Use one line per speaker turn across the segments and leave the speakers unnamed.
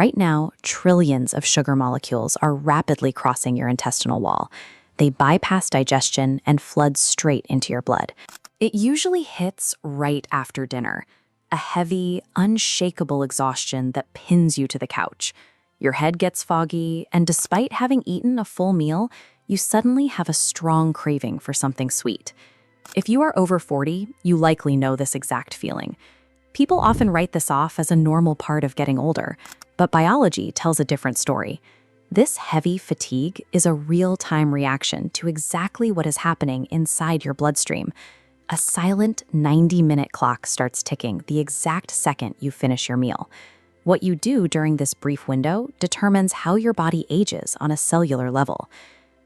Right now, trillions of sugar molecules are rapidly crossing your intestinal wall. They bypass digestion and flood straight into your blood. It usually hits right after dinner, a heavy, unshakable exhaustion that pins you to the couch. Your head gets foggy, and despite having eaten a full meal, you suddenly have a strong craving for something sweet. If you are over 40, you likely know this exact feeling. People often write this off as a normal part of getting older, but biology tells a different story. This heavy fatigue is a real-time reaction to exactly what is happening inside your bloodstream. A silent 90-minute clock starts ticking the exact second you finish your meal. What you do during this brief window determines how your body ages on a cellular level.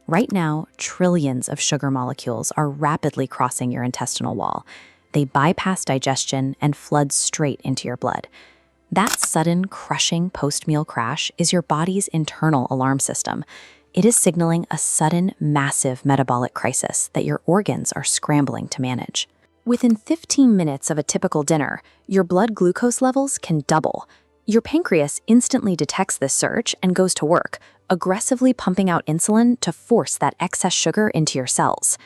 Right now, trillions of sugar molecules are rapidly crossing your intestinal wall. They bypass digestion and flood straight into your blood. That sudden, crushing post-meal crash is your body's internal alarm system. It is signaling a sudden, massive metabolic crisis that your organs are scrambling to manage. Within 15 minutes of a typical dinner, your blood glucose levels can double. Your pancreas instantly detects this surge and goes to work, aggressively pumping out insulin to force that excess sugar into your cells.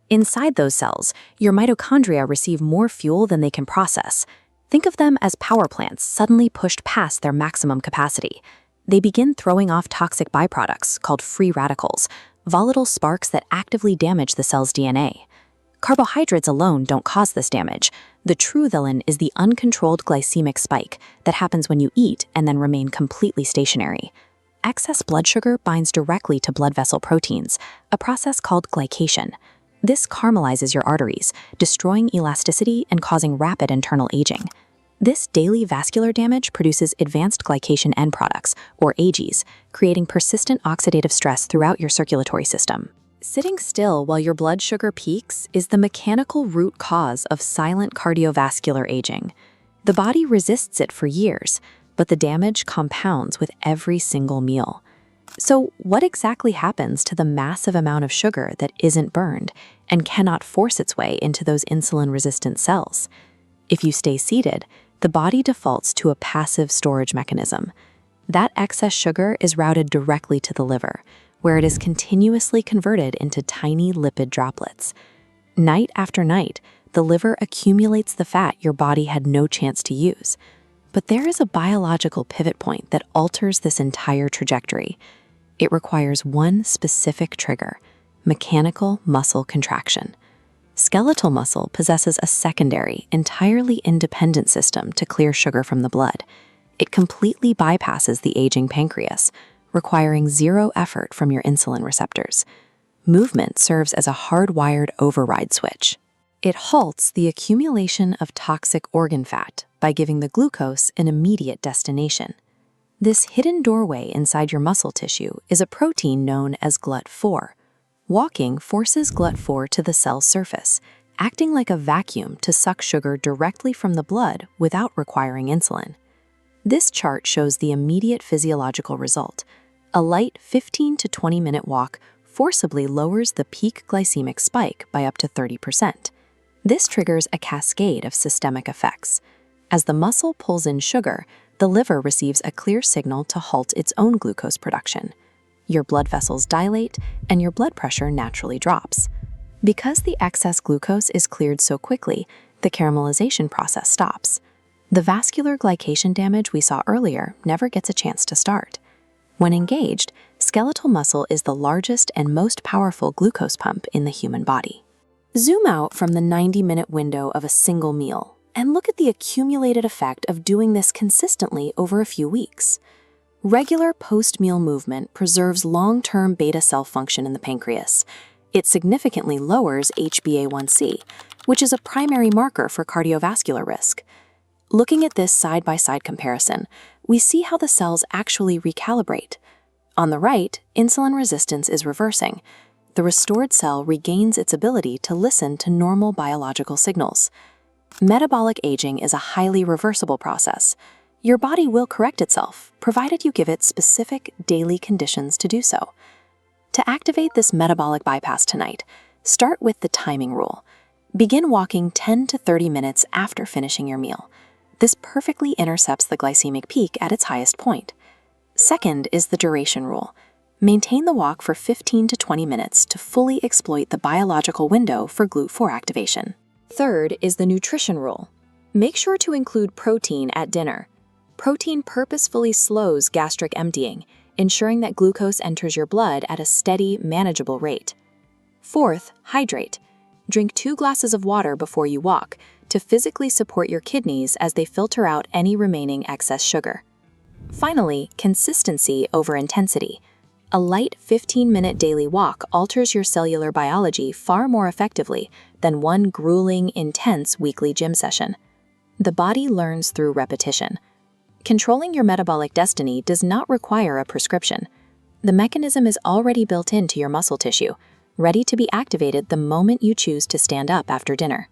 Inside those cells, your mitochondria receive more fuel than they can process. Think of them as power plants suddenly pushed past their maximum capacity. They begin throwing off toxic byproducts called free radicals, volatile sparks that actively damage the cell's DNA. Carbohydrates alone don't cause this damage. The true villain is the uncontrolled glycemic spike that happens when you eat and then remain completely stationary. Excess blood sugar binds directly to blood vessel proteins, a process called glycation. This caramelizes your arteries, destroying elasticity and causing rapid internal aging. This daily vascular damage produces advanced glycation end products, or AGEs, creating persistent oxidative stress throughout your circulatory system. Sitting still while your blood sugar peaks is the mechanical root cause of silent cardiovascular aging. The body resists it for years, but the damage compounds with every single meal. So what exactly happens to the massive amount of sugar that isn't burned and cannot force its way into those insulin-resistant cells? If you stay seated, the body defaults to a passive storage mechanism. That excess sugar is routed directly to the liver, where it is continuously converted into tiny lipid droplets. Night after night, the liver accumulates the fat your body had no chance to use. But there is a biological pivot point that alters this entire trajectory. It requires one specific trigger: mechanical muscle contraction. Skeletal muscle possesses a secondary, entirely independent system to clear sugar from the blood. It completely bypasses the aging pancreas, requiring zero effort from your insulin receptors. Movement serves as a hardwired override switch. It halts the accumulation of toxic organ fat by giving the glucose an immediate destination. This hidden doorway inside your muscle tissue is a protein known as GLUT4. Walking forces GLUT4 to the cell surface, acting like a vacuum to suck sugar directly from the blood without requiring insulin. This chart shows the immediate physiological result. A light 15 to 20-minute walk forcibly lowers the peak glycemic spike by up to 30%. This triggers a cascade of systemic effects. As the muscle pulls in sugar, the liver receives a clear signal to halt its own glucose production. Your blood vessels dilate, and your blood pressure naturally drops. Because the excess glucose is cleared so quickly, the caramelization process stops. The vascular glycation damage we saw earlier never gets a chance to start. When engaged, skeletal muscle is the largest and most powerful glucose pump in the human body. Zoom out from the 90-minute window of a single meal and look at the accumulated effect of doing this consistently over a few weeks. Regular post-meal movement preserves long-term beta cell function in the pancreas. It significantly lowers HbA1c, which is a primary marker for cardiovascular risk. Looking at this side-by-side comparison, we see how the cells actually recalibrate. On the right, insulin resistance is reversing. The restored cell regains its ability to listen to normal biological signals. Metabolic aging is a highly reversible process. Your body will correct itself, provided you give it specific daily conditions to do so. To activate this metabolic bypass tonight, start with the timing rule. Begin walking 10 to 30 minutes after finishing your meal. This perfectly intercepts the glycemic peak at its highest point.
Second is the duration rule. Maintain the walk for 15 to 20 minutes to fully exploit the biological window for GLUT4 activation.
Third is the nutrition rule. Make sure to include protein at dinner. Protein purposefully slows gastric emptying, ensuring that glucose enters your blood at a steady, manageable rate. Fourth, hydrate. Drink 2 glasses of water before you walk to physically support your kidneys as they filter out any remaining excess sugar. Finally, consistency over intensity. A light 15-minute daily walk alters your cellular biology far more effectively than one grueling, intense weekly gym session. The body learns through repetition. Controlling your metabolic destiny does not require a prescription. The mechanism is already built into your muscle tissue, ready to be activated the moment you choose to stand up after dinner.